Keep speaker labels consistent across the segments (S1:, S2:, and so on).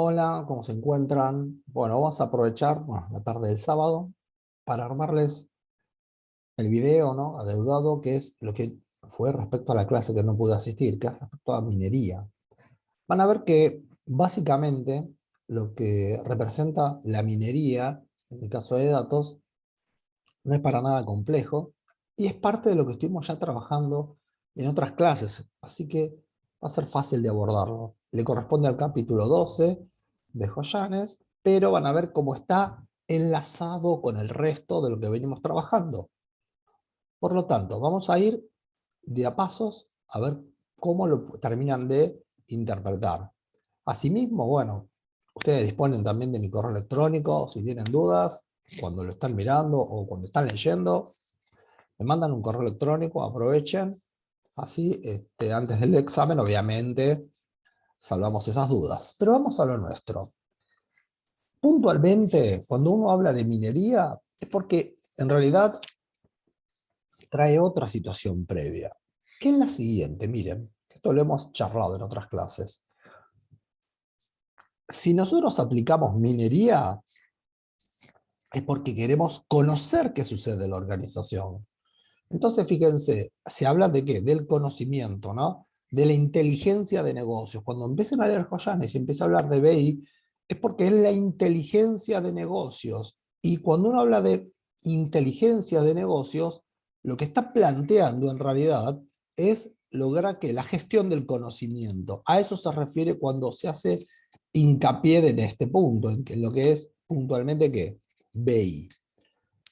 S1: Hola, ¿cómo se encuentran? Bueno, vamos a aprovechar, la tarde del sábado para armarles el video, ¿no? Adeudado, que es lo que fue respecto a la clase que no pude asistir, que es respecto a minería. Van a ver que básicamente lo que representa la minería, en el caso de datos, no es para nada complejo y es parte de lo que estuvimos ya trabajando en otras clases, así que va a ser fácil de abordarlo. Le corresponde al capítulo 12 de Joyanes, pero van a ver cómo está enlazado con el resto de lo que venimos trabajando. Por lo tanto, vamos a ir de a pasos a ver cómo lo terminan de interpretar. Asimismo, bueno, ustedes disponen también de mi correo electrónico, si tienen dudas, cuando lo están mirando o cuando están leyendo, me mandan un correo electrónico, aprovechen, así antes del examen obviamente salvamos esas dudas. Pero vamos a lo nuestro. Puntualmente, cuando uno habla de minería, es porque en realidad trae otra situación previa, que es la siguiente, miren, esto lo hemos charlado en otras clases. Si nosotros aplicamos minería, es porque queremos conocer qué sucede en la organización. Entonces, fíjense, se habla de qué? Del conocimiento, ¿no? De la inteligencia de negocios. Cuando empiecen a leer Joyanes y empieza a hablar de BI, es porque es la inteligencia de negocios. Y cuando uno habla de inteligencia de negocios, lo que está planteando en realidad es lograr que la gestión del conocimiento. A eso se refiere cuando se hace hincapié en este punto, en lo que es puntualmente ¿qué? BI.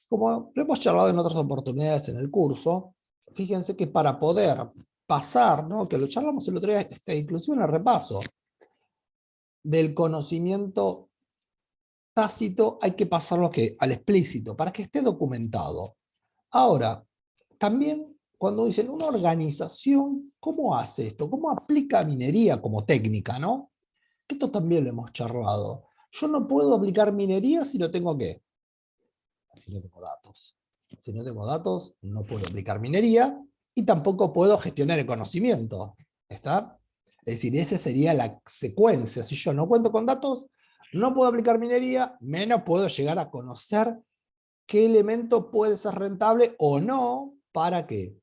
S1: Como lo hemos charlado en otras oportunidades en el curso, fíjense que para poder pasar, ¿no? Que lo charlamos el otro día, inclusive en el repaso, del conocimiento tácito hay que pasarlo al explícito, para que esté documentado. Ahora, también cuando dicen una organización, ¿cómo hace esto? ¿Cómo aplica minería como técnica, no? Esto también lo hemos charlado. Yo no puedo aplicar minería si no tengo ¿qué? Si no tengo datos. Si no tengo datos, no puedo aplicar minería y tampoco puedo gestionar el conocimiento. ¿Está? Es decir, esa sería la secuencia. Si yo no cuento con datos, no puedo aplicar minería, menos puedo llegar a conocer qué elemento puede ser rentable o no. ¿Para qué?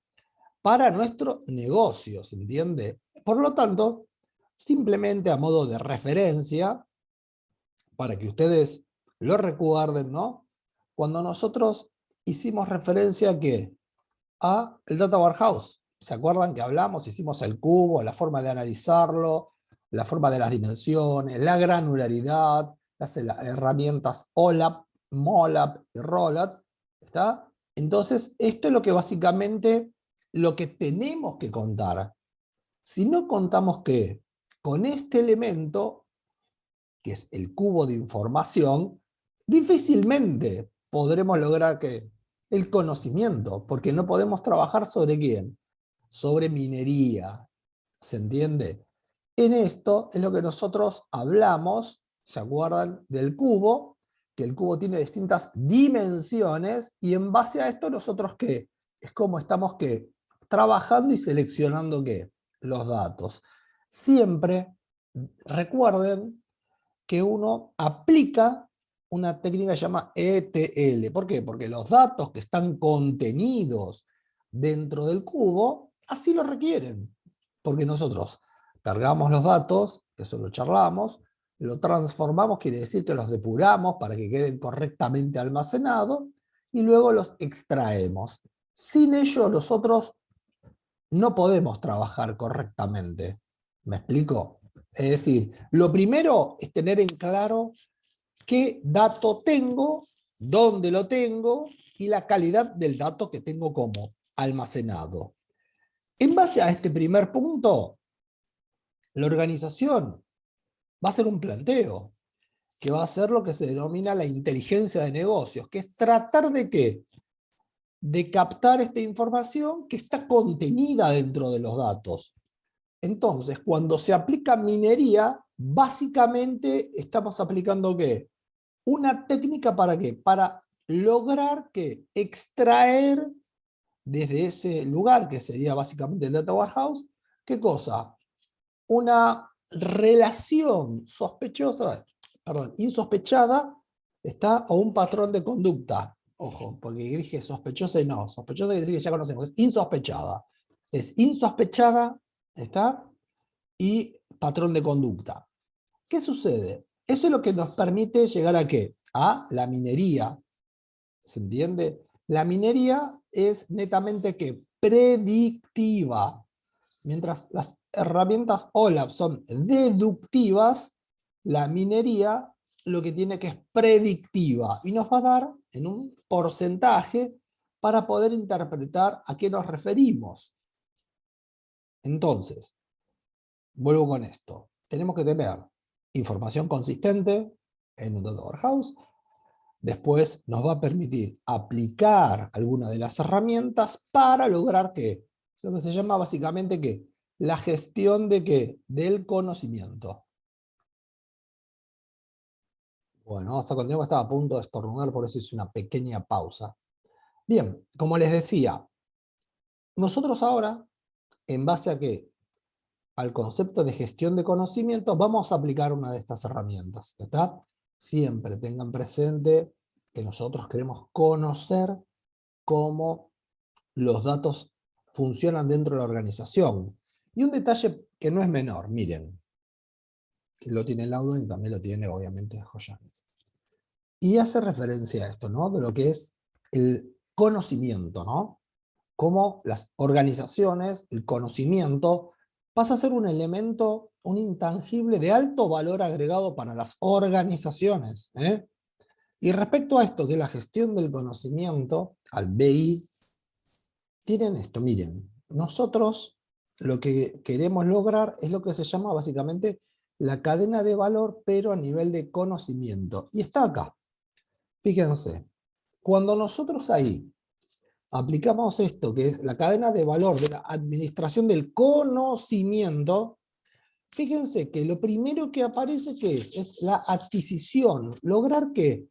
S1: Para nuestro negocio, ¿se entiende? Por lo tanto, simplemente a modo de referencia, para que ustedes lo recuerden, ¿no? Cuando nosotros hicimos referencia ¿a qué? A el Data Warehouse. ¿Se acuerdan que hablamos? Hicimos el cubo, la forma de analizarlo, la forma de las dimensiones, la granularidad, las herramientas OLAP, MOLAP y ROLAP. ¿Está? Entonces, esto es lo que básicamente lo que tenemos que contar. Si no contamos que con este elemento, que es el cubo de información, difícilmente podremos lograr que el conocimiento, porque no podemos trabajar sobre quién, sobre minería, ¿se entiende? En esto es lo que nosotros hablamos, ¿se acuerdan? Del cubo, que el cubo tiene distintas dimensiones y en base a esto nosotros ¿qué? Es como estamos ¿qué? Trabajando y seleccionando ¿qué? Los datos. Siempre recuerden que uno aplica una técnica que se llama ETL. ¿Por qué? Porque los datos que están contenidos dentro del cubo, así lo requieren. Porque nosotros cargamos los datos, eso lo charlamos, lo transformamos, quiere decir que los depuramos para que queden correctamente almacenados, y luego los extraemos. Sin ello nosotros no podemos trabajar correctamente. ¿Me explico? Es decir, lo primero es tener en claro qué dato tengo, dónde lo tengo y la calidad del dato que tengo como almacenado. En base a este primer punto, la organización va a hacer un planteo, que va a ser lo que se denomina la inteligencia de negocios, que es tratar de ¿qué? De captar esta información que está contenida dentro de los datos. Entonces, cuando se aplica minería, básicamente estamos aplicando ¿qué? Una técnica ¿para qué? Para lograr que extraer desde ese lugar, que sería básicamente el Data Warehouse, ¿qué cosa? Una relación sospechosa, perdón, insospechada, está a un patrón de conducta. Ojo, porque dije sospechosa y no. Sospechosa quiere decir que ya conocemos, es insospechada. Es insospechada, ¿está? Y patrón de conducta. ¿Qué sucede? Eso es lo que nos permite llegar ¿a qué? A la minería. ¿Se entiende? La minería es netamente ¿qué? Predictiva. Mientras las herramientas OLAP son deductivas, la minería lo que tiene que es predictiva y nos va a dar en un porcentaje para poder interpretar a qué nos referimos. Entonces, vuelvo con esto. Tenemos que tener información consistente en un data warehouse. Después nos va a permitir aplicar alguna de las herramientas para lograr que, lo que se llama básicamente que la gestión de qué, del conocimiento. Bueno, vamos a continuar, estaba a punto de estornudar, por eso hice una pequeña pausa. Bien, como les decía, nosotros ahora, en base a qué, al concepto de gestión de conocimiento, vamos a aplicar una de estas herramientas. ¿Está? Siempre tengan presente que nosotros queremos conocer cómo los datos funcionan dentro de la organización. Y un detalle que no es menor, miren, que lo tiene Laudon y también lo tiene obviamente Joyanes. Y hace referencia a esto, ¿no? De lo que es el conocimiento, ¿no? Cómo las organizaciones, el conocimiento, pasa a ser un elemento, un intangible de alto valor agregado para las organizaciones. Y respecto a esto, que es la gestión del conocimiento, al BI, tienen esto, miren, nosotros lo que queremos lograr es lo que se llama básicamente la cadena de valor, pero a nivel de conocimiento. Y está acá. Fíjense, cuando nosotros ahí aplicamos esto, que es la cadena de valor de la administración del conocimiento, fíjense que lo primero que aparece ¿qué es la adquisición, lograr que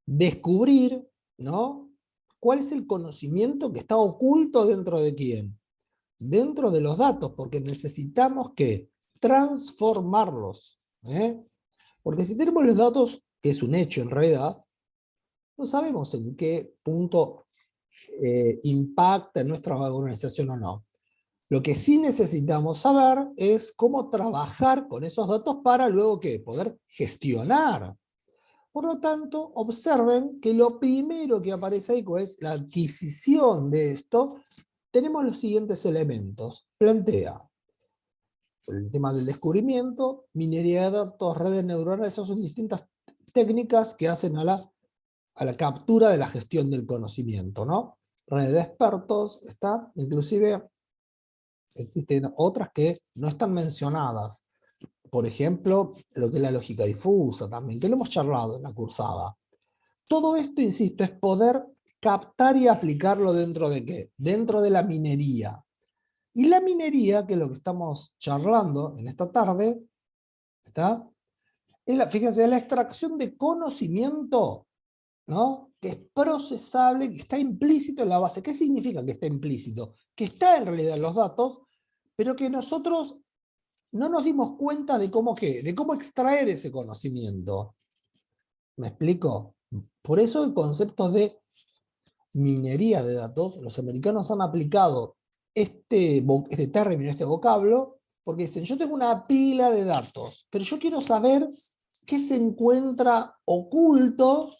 S1: descubrir, ¿no? ¿Cuál es el conocimiento que está oculto dentro de quién? Dentro de los datos, porque necesitamos que transformarlos. Porque si tenemos los datos, que es un hecho en realidad, no sabemos en qué punto impacta en nuestra organización o no. Lo que sí necesitamos saber es cómo trabajar con esos datos para luego ¿qué? Poder gestionar. Por lo tanto, observen que lo primero que aparece ahí es la adquisición de esto. Tenemos los siguientes elementos. Plantea el tema del descubrimiento, minería de datos, redes neuronales, esas son distintas técnicas que hacen a la captura de la gestión del conocimiento, ¿no? Redes de expertos, está, inclusive existen otras que no están mencionadas. Por ejemplo, lo que es la lógica difusa también, que lo hemos charlado en la cursada. Todo esto, insisto, es poder captar y aplicarlo dentro de ¿qué? Dentro de la minería. Y la minería, que es lo que estamos charlando en esta tarde, ¿está? Fíjense, es la extracción de conocimiento, ¿no? Que es procesable, que está implícito en la base. ¿Qué significa que está implícito? Que está en realidad en los datos, pero que nosotros no nos dimos cuenta de cómo, ¿qué? De cómo extraer ese conocimiento. ¿Me explico? Por eso el concepto de minería de datos, los americanos han aplicado este término, este vocablo, porque dicen, yo tengo una pila de datos, pero yo quiero saber qué se encuentra oculto,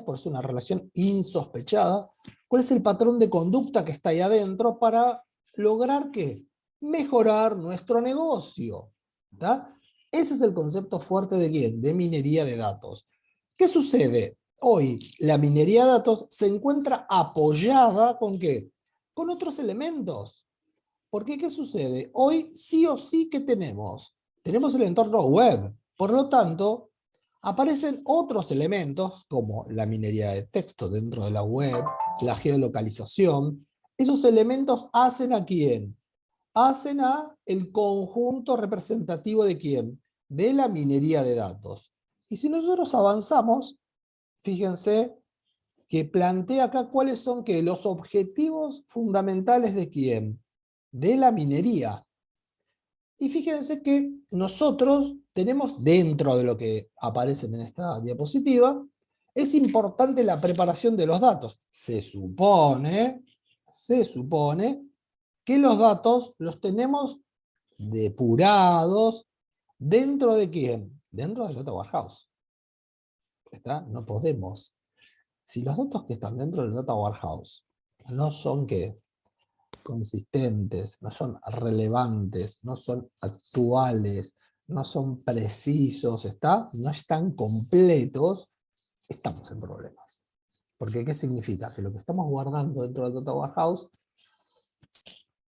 S1: por eso una relación insospechada, cuál es el patrón de conducta que está ahí adentro para lograr ¿qué? Mejorar nuestro negocio. ¿Tá? Ese es el concepto fuerte de ¿quién? De minería de datos. ¿Qué sucede? Hoy la minería de datos se encuentra apoyada ¿con qué? Con otros elementos. Porque ¿qué sucede? Hoy sí o sí que tenemos. Tenemos el entorno web. Por lo tanto, aparecen otros elementos como la minería de texto dentro de la web, la geolocalización. Esos elementos hacen ¿a quién? Hacen a el conjunto representativo de quién? De la minería de datos. Y si nosotros avanzamos, fíjense que plantea acá cuáles son que los objetivos fundamentales de quién, de la minería. Y fíjense que nosotros tenemos, dentro de lo que aparece en esta diapositiva, es importante la preparación de los datos. Se supone que los datos los tenemos depurados dentro de quién? Dentro del Data Warehouse. ¿Está? No podemos. Si los datos que están dentro del Data Warehouse no son ¿qué? Consistentes, no son relevantes, no son actuales, no son precisos, no están completos, estamos en problemas. Porque ¿qué significa? Que lo que estamos guardando dentro del Data Warehouse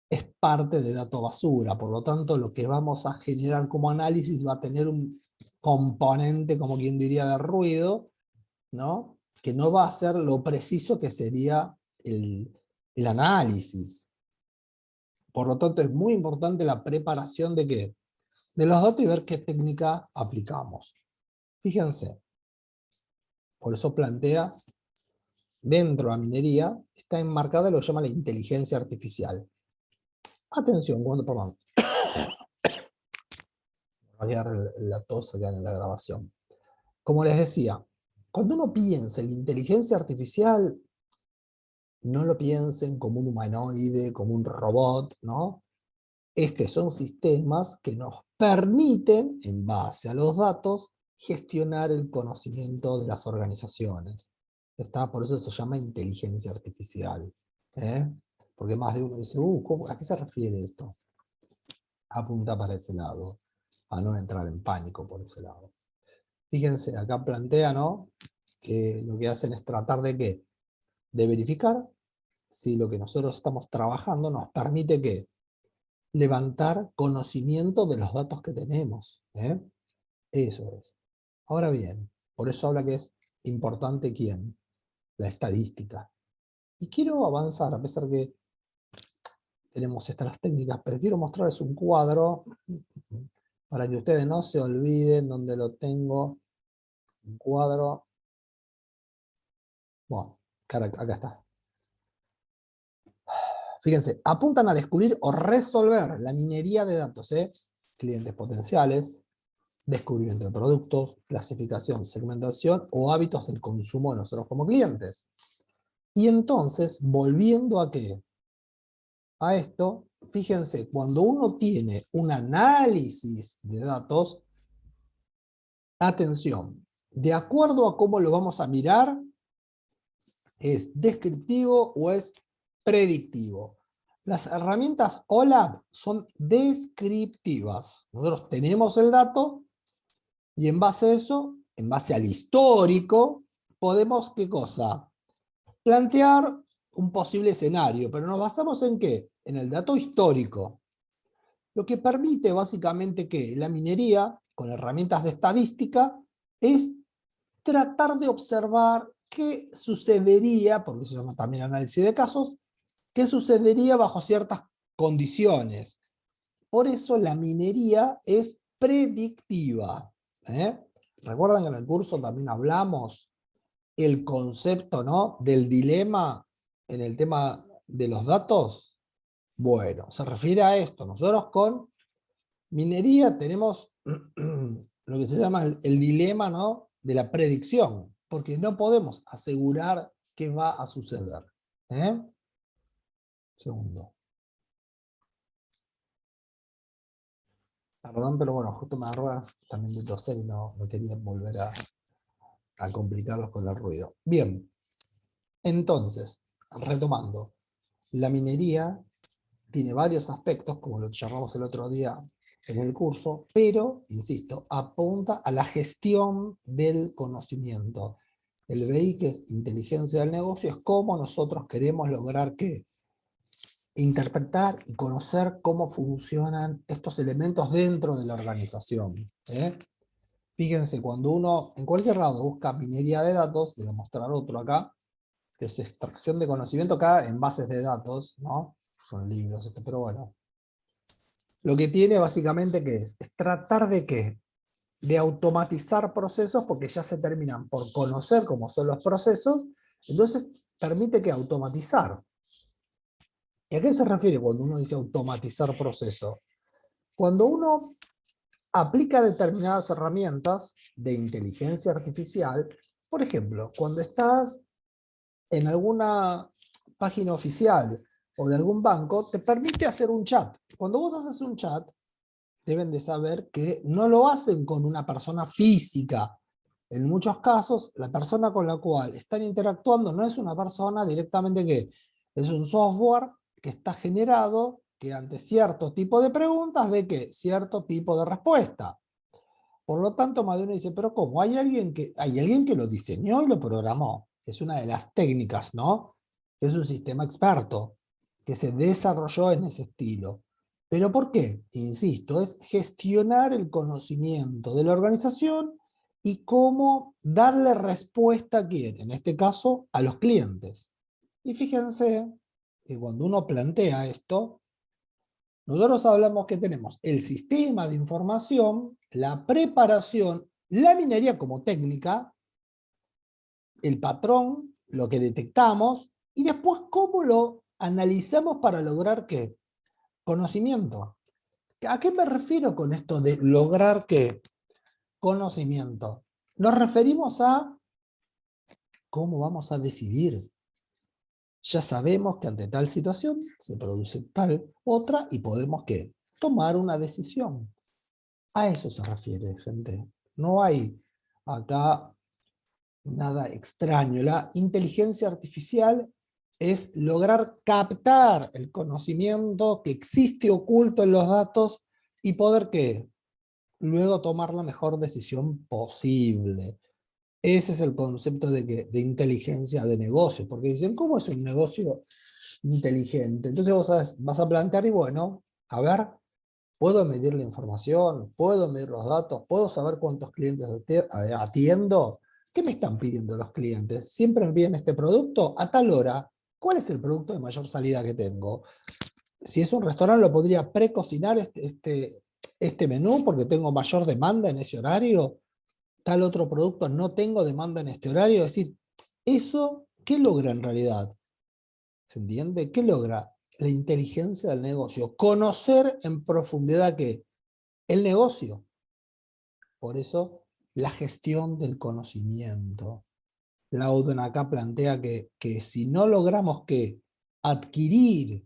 S1: es parte de dato basura, por lo tanto lo que vamos a generar como análisis va a tener un componente, como quien diría, de ruido, ¿no? Que no va a ser lo preciso que sería el análisis. Por lo tanto, es muy importante la preparación de ¿qué? De los datos y ver qué técnica aplicamos. Fíjense, por eso plantea, dentro de la minería, está enmarcada lo que llama la inteligencia artificial. Atención, perdón. Voy a dar la tos acá en la grabación. Como les decía, cuando uno piensa en la inteligencia artificial, no lo piensen como un humanoide, como un robot, ¿no? Es que son sistemas que nos permiten, en base a los datos, gestionar el conocimiento de las organizaciones. ¿Está? Por eso se llama inteligencia artificial. ¿Eh? Porque más de uno dice, ¿a qué se refiere esto? Apunta para ese lado, a no entrar en pánico por ese lado. Fíjense, acá plantea, ¿no? Que lo que hacen es tratar de ¿qué? De verificar si lo que nosotros estamos trabajando nos permite ¿qué? Levantar conocimiento de los datos que tenemos. ¿Eh? Eso es. Ahora bien, por eso habla que es importante ¿quién? La estadística. Y quiero avanzar, a pesar que tenemos estas técnicas, pero quiero mostrarles un cuadro para que ustedes no se olviden dónde lo tengo. Un cuadro. Bueno, acá está. Fíjense, apuntan a descubrir o resolver la minería de datos, clientes potenciales, descubrimiento de productos, clasificación, segmentación o hábitos del consumo de nosotros como clientes. Y entonces, volviendo a qué? A esto, fíjense, cuando uno tiene un análisis de datos, atención, de acuerdo a cómo lo vamos a mirar, ¿es descriptivo o es predictivo? Las herramientas OLAP son descriptivas. Nosotros tenemos el dato y en base a eso, en base al histórico, podemos, ¿qué cosa? Plantear un posible escenario, pero nos basamos ¿en qué? En el dato histórico. Lo que permite básicamente que la minería, con herramientas de estadística, es tratar de observar qué sucedería, porque se llama también análisis de casos, qué sucedería bajo ciertas condiciones. Por eso la minería es predictiva. ¿Recuerdan que en el curso también hablamos el concepto, ¿no? Del dilema en el tema de los datos? Bueno, se refiere a esto. Nosotros con minería tenemos lo que se llama el dilema, ¿no? De la predicción, porque no podemos asegurar qué va a suceder. Segundo. Perdón, pero bueno, justo me agarró también de toser y no quería volver a complicarlos con el ruido. Bien, entonces, retomando, la minería tiene varios aspectos, como lo charlamos el otro día en el curso, pero, insisto, apunta a la gestión del conocimiento. El BI, que es inteligencia del negocio, es cómo nosotros queremos lograr que interpretar y conocer cómo funcionan estos elementos dentro de la organización. Fíjense, cuando uno en cualquier lado busca minería de datos, voy a mostrar otro acá, que es extracción de conocimiento acá en bases de datos, ¿no? Son libros, pero bueno. Lo que tiene básicamente ¿qué es? Es tratar de ¿qué? De automatizar procesos, porque ya se terminan por conocer cómo son los procesos, entonces permite que automatizar. ¿Y a qué se refiere cuando uno dice automatizar procesos? Cuando uno aplica determinadas herramientas de inteligencia artificial, por ejemplo, cuando estás en alguna página oficial o de algún banco, te permite hacer un chat. Cuando vos haces un chat, deben de saber que no lo hacen con una persona física. En muchos casos, la persona con la cual están interactuando no es una persona directamente que es un software que está generado que ante cierto tipo de preguntas de que cierto tipo de respuesta. Por lo tanto, más de uno dice, pero ¿cómo? Hay alguien que lo diseñó y lo programó. Es una de las técnicas, ¿no? Es un sistema experto que se desarrolló en ese estilo. ¿Pero por qué? Insisto, es gestionar el conocimiento de la organización y cómo darle respuesta a quién, en este caso, a los clientes. Y fíjense que cuando uno plantea esto, nosotros hablamos que tenemos el sistema de información, la preparación, la minería como técnica, el patrón, lo que detectamos, y después cómo lo analizamos para lograr ¿qué? Conocimiento. ¿A qué me refiero con esto de lograr qué? Conocimiento. Nos referimos a cómo vamos a decidir. Ya sabemos que ante tal situación se produce tal otra y podemos ¿qué? Tomar una decisión. A eso se refiere, gente. No hay acá nada extraño. La inteligencia artificial es lograr captar el conocimiento que existe oculto en los datos y poder ¿qué? Luego tomar la mejor decisión posible. Ese es el concepto de inteligencia de negocio, porque dicen, ¿cómo es un negocio inteligente? Entonces vos vas a plantear y bueno, a ver, ¿puedo medir la información? ¿Puedo medir los datos? ¿Puedo saber cuántos clientes atiendo? ¿Qué me están pidiendo los clientes? ¿Siempre me piden este producto? ¿A tal hora? ¿Cuál es el producto de mayor salida que tengo? Si es un restaurante, ¿lo podría precocinar este menú porque tengo mayor demanda en ese horario? ¿Tal otro producto no tengo demanda en este horario? Es decir, ¿eso qué logra en realidad? ¿Se entiende? ¿Qué logra? La inteligencia del negocio. Conocer en profundidad ¿qué? El negocio. Por eso, la gestión del conocimiento. Loudon acá plantea que si no logramos que adquirir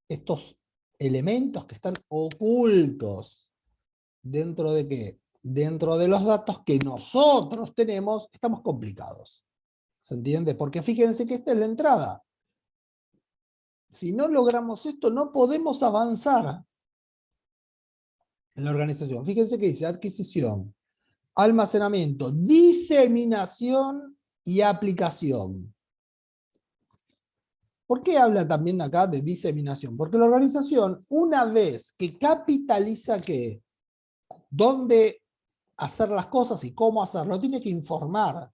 S1: estos elementos que están ocultos dentro de qué? Dentro de los datos que nosotros tenemos, estamos complicados. ¿Se entiende? Porque fíjense que esta es la entrada. Si no logramos esto, no podemos avanzar en la organización. Fíjense que dice adquisición, almacenamiento, diseminación y aplicación. ¿Por qué habla también acá de diseminación? Porque la organización, una vez que capitaliza que dónde hacer las cosas y cómo hacerlo, tiene que informar.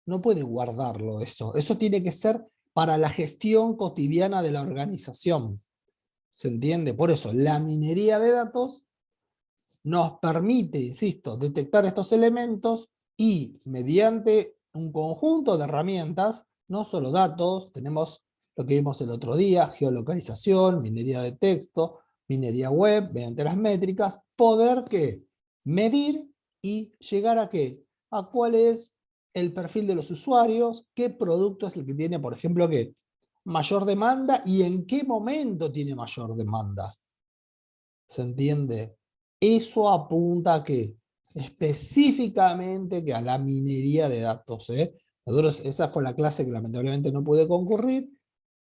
S1: No puede guardarlo eso. Eso tiene que ser para la gestión cotidiana de la organización. ¿Se entiende? Por eso, la minería de datos nos permite, insisto, detectar estos elementos y mediante un conjunto de herramientas, no solo datos, tenemos lo que vimos el otro día, geolocalización, minería de texto, minería web, mediante las métricas, poder ¿qué? Medir y llegar a ¿qué? A cuál es el perfil de los usuarios, qué producto es el que tiene, por ejemplo, ¿qué? Mayor demanda y en qué momento tiene mayor demanda. ¿Se entiende? Eso apunta a qué? Específicamente que a la minería de datos. Nosotros, esa fue la clase que lamentablemente no pude concurrir,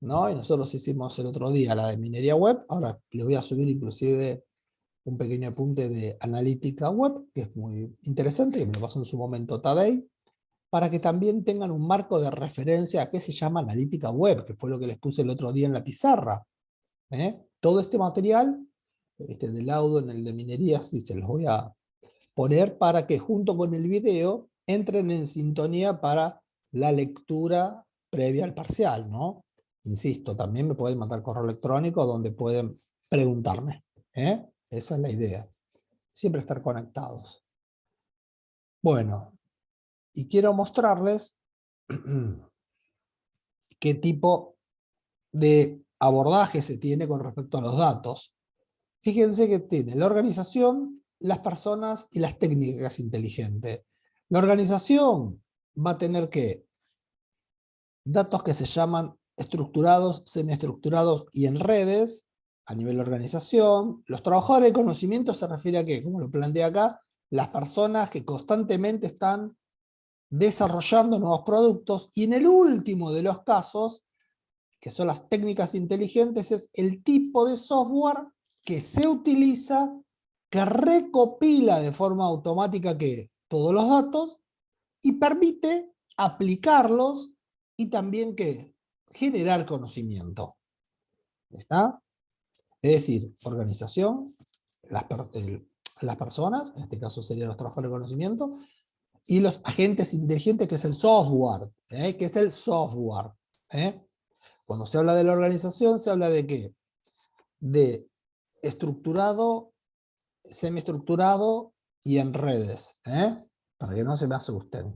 S1: ¿no? Y nosotros hicimos el otro día la de minería web. Ahora les voy a subir inclusive un pequeño apunte de analítica web, que es muy interesante, que me lo pasó en su momento Tadei, para que también tengan un marco de referencia a qué se llama analítica web, que fue lo que les puse el otro día en la pizarra. Todo este material, de laudo en el de minería, sí se los voy a poner para que junto con el video entren en sintonía para la lectura previa al parcial, ¿no? Insisto, también me pueden mandar correo electrónico donde pueden preguntarme. Esa es la idea. Siempre estar conectados. Bueno, y quiero mostrarles qué tipo de abordaje se tiene con respecto a los datos. Fíjense que tiene la organización, las personas y las técnicas inteligentes. La organización va a tener que datos que se llaman estructurados, semiestructurados y en redes, a nivel de organización. Los trabajadores de conocimiento se refiere a qué, como lo planteé acá, las personas que constantemente están desarrollando nuevos productos, y en el último de los casos, que son las técnicas inteligentes, es el tipo de software que se utiliza, que recopila de forma automática que todos los datos y permite aplicarlos y también que generar conocimiento. ¿Está? Es decir, organización, las personas, en este caso serían los trabajadores de conocimiento, y los agentes inteligentes, que es el software. ¿Qué es el software? Cuando se habla de la organización, se habla de ¿qué? De estructurado, semiestructurado y en redes. Para que no se me asusten.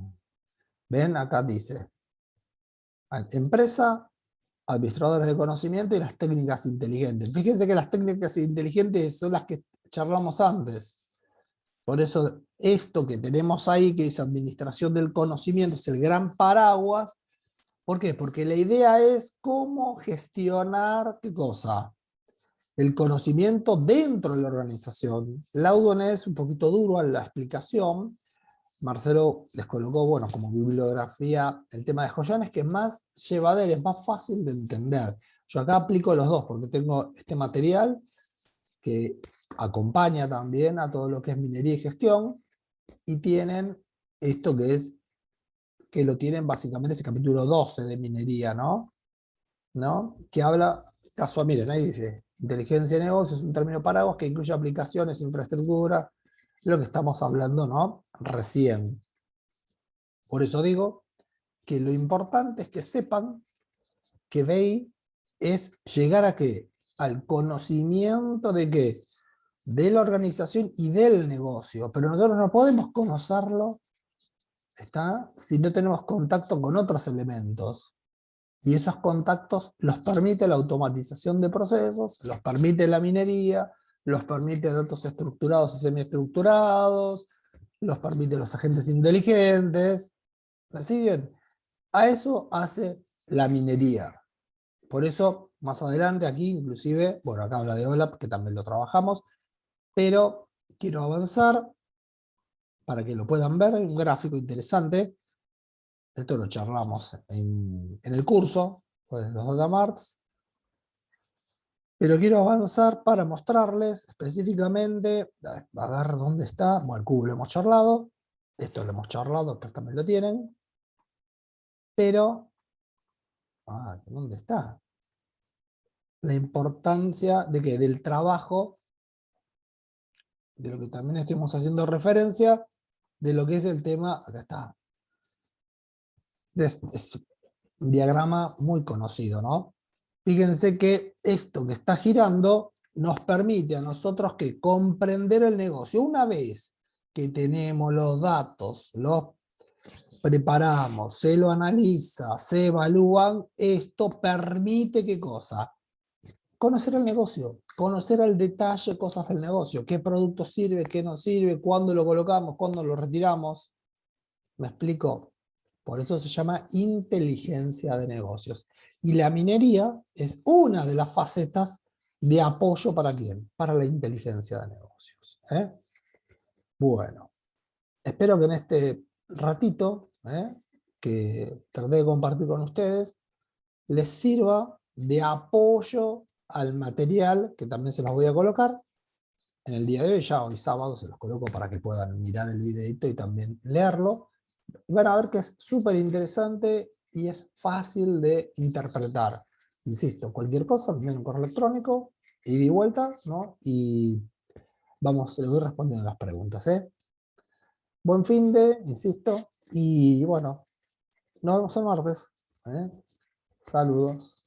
S1: ¿Ven? Acá dice empresa, administradores de conocimiento y las técnicas inteligentes. Fíjense que las técnicas inteligentes son las que charlamos antes. Por eso esto que tenemos ahí, que es administración del conocimiento, es el gran paraguas. ¿Por qué? Porque la idea es cómo gestionar, ¿qué cosa? El conocimiento dentro de la organización. Laudon es un poquito duro en la explicación. Marcelo les colocó, bueno, como bibliografía el tema de Joyanes, que es más llevadero, es más fácil de entender. Yo acá aplico los dos, porque tengo este material que acompaña también a todo lo que es minería y gestión, y tienen esto que lo tienen básicamente ese capítulo 12 de minería, ¿no? Que habla, casual, miren, ahí dice, inteligencia de negocios es un término paraguas que incluye aplicaciones, infraestructura, lo que estamos hablando, ¿no? Recién. Por eso digo que lo importante es que sepan que BEI es llegar a qué, al conocimiento de qué, de la organización y del negocio, pero nosotros no podemos conocerlo, ¿está? Si no tenemos contacto con otros elementos. Y esos contactos los permite la automatización de procesos, los permite la minería, los permite datos estructurados y semiestructurados, los permite los agentes inteligentes. Así bien, a eso hace la minería. Por eso, más adelante aquí, inclusive, bueno, acá habla de OLAP, que también lo trabajamos, pero quiero avanzar para que lo puedan ver. Hay un gráfico interesante. Esto lo charlamos en el curso, pues, los data marts. Pero quiero avanzar para mostrarles específicamente, a ver dónde está. Bueno, el cubo lo hemos charlado, esto lo hemos charlado, estos también lo tienen. Pero, ¿dónde está? La importancia de que del trabajo, de lo que también estuvimos haciendo referencia, de lo que es el tema, acá está. Es un diagrama muy conocido, ¿no? Fíjense que esto que está girando nos permite a nosotros que comprender el negocio. Una vez que tenemos los datos, los preparamos, se lo analiza, se evalúan, esto permite ¿qué cosa? Conocer el negocio, conocer al detalle cosas del negocio, qué producto sirve, qué no sirve, cuándo lo colocamos, cuándo lo retiramos. ¿Me explico? Por eso se llama inteligencia de negocios. Y la minería es una de las facetas de apoyo para ¿quién? Para la inteligencia de negocios. Bueno, espero que en este ratito que traté de compartir con ustedes les sirva de apoyo al material que también se los voy a colocar en el día de hoy. Ya hoy sábado se los coloco para que puedan mirar el videito y también leerlo. Van a ver que es súper interesante y es fácil de interpretar. Insisto, cualquier cosa, me envían un correo electrónico, ida y vuelta, ¿no? Y vamos, les voy respondiendo las preguntas. Buen fin de, insisto, y bueno, nos vemos el martes. Saludos.